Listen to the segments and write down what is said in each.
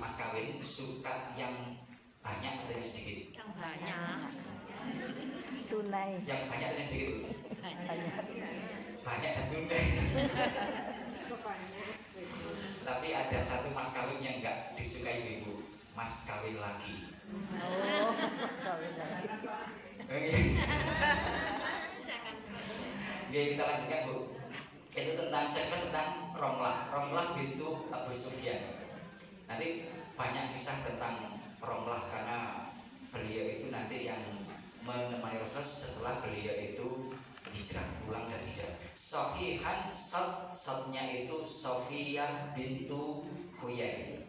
mas kawin suka yang banyak atau yang sedikit? Yang banyak. Tunai. Yang banyak atau yang sedikit? Banyak. Banyak dan tunai. Tapi ada satu mas kawin yang nggak disukai ibu, mas kawin lagi. Oh, kawin lagi. Oke, kita lanjutkan bu. Itu tentang segmen tentang Romlah. Romlah bintu Abu Sufyan. Nanti banyak kisah tentang Romlah karena beliau itu nanti yang menemani Rasul setelah beliau itu hijrah, pulang dari hijrah. Sohihan sotnya itu Sofiyah bintu Huyai,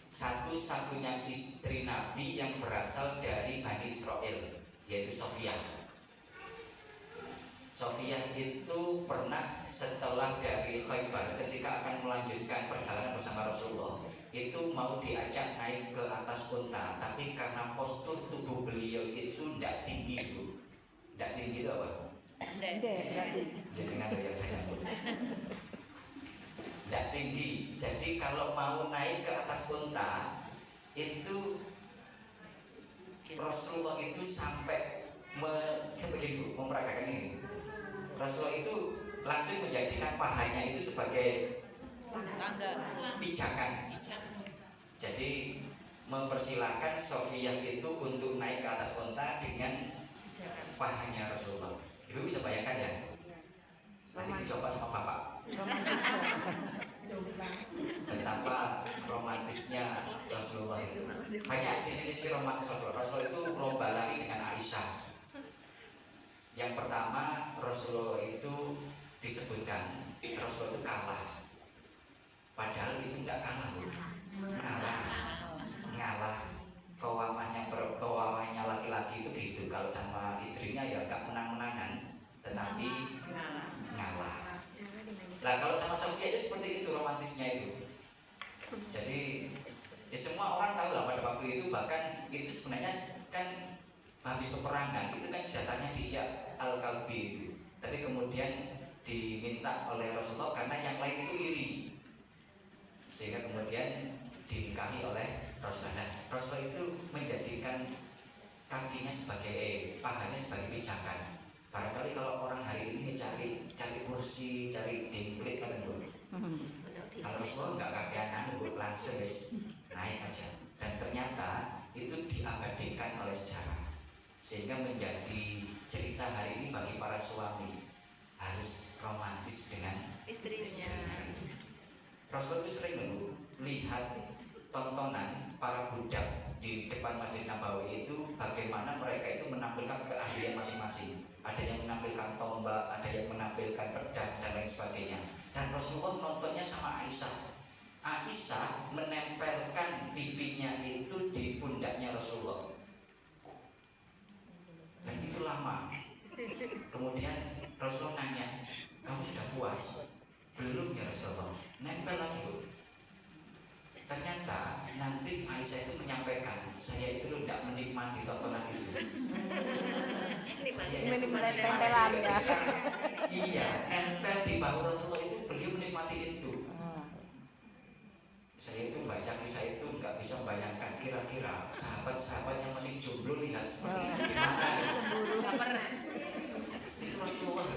satu-satunya istri Nabi yang berasal dari Bani Israel, yaitu Sofiyah. Sofiyah itu pernah setelah dari Khaybar ketika akan melanjutkan perjalanan bersama Rasulullah itu mau diajak naik ke atas unta, tapi karena postur tubuh beliau itu tidak tinggi bu. Tidak tinggi itu apa? Jadi ada yang saya nyambut. Tidak tinggi. Jadi kalau mau naik ke atas unta itu Rasulullah itu sampai memperagakan ini. Rasulullah itu langsung menjadikan pahanya itu sebagai pijakan. Jadi mempersilahkan Sofiyah itu untuk naik ke atas unta dengan pahanya Rasulullah. Ibu bisa bayangkan ya? Nanti dicoba sama bapak. Betapa romantisnya Rasulullah itu. Banyak sisi-sisi romantis Rasulullah. Rasulullah itu lomba lari dengan Aisyah. Yang pertama Rasulullah itu disebutkan Rasulullah itu kalah. Padahal itu tidak kalah, ngalah. Kewamahnya laki-laki itu gitu. Kalau sama istrinya ya nggak menang-menangan, tetapi ngalah. Nah kalau sama Sofia itu seperti itu romantisnya itu. Jadi ya semua orang tahu lah pada waktu itu, bahkan itu sebenarnya kan habis peperangan itu kan jatahnya dia Al-Kalbi itu, tapi kemudian diminta oleh Rasulullah karena yang lain itu iri, sehingga kemudian dinikahi oleh Rasulullah. Rasulullah itu menjadikan kakinya sebagai pahanya sebagai pijakan. Barangkali kalau orang hari ini cari kursi, cari demplit kan dulu. Kalau Rasulullah nggak kakian langsung guys naik aja. Dan ternyata itu diabadikan oleh sejarah, sehingga menjadi cerita hari ini bagi para suami harus romantis dengan istrinya. Rasulullah itu sering melihat tontonan para budak di depan Masjid Nabawi itu, bagaimana mereka itu menampilkan keahlian masing-masing. Ada yang menampilkan tombak, ada yang menampilkan pedang dan lain sebagainya. Dan Rasulullah nontonnya sama Aisyah. Aisyah menempelkan pipinya itu di pundaknya Rasulullah. Dan itu lama. Kemudian Rasulullah nanya, kamu sudah puas? Belum ya Rasulullah. Nempel lagi bu. Ternyata nanti Aisyah itu menyampaikan, saya itu tidak menikmati tontonan itu. Saya itu menikmati ketika iya nempel di bahu Rasulullah itu, beliau menikmati itu. Saya itu baca kisah itu nggak bisa membayangkan kira-kira sahabat-sahabat yang masih jomblo lihat seperti itu gimana. Itu Rasulullah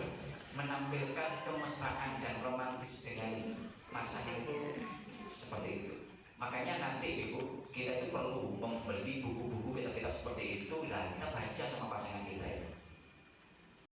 menampilkan kemesraan dan romantis dengan pasangan itu seperti itu. Makanya nanti ibu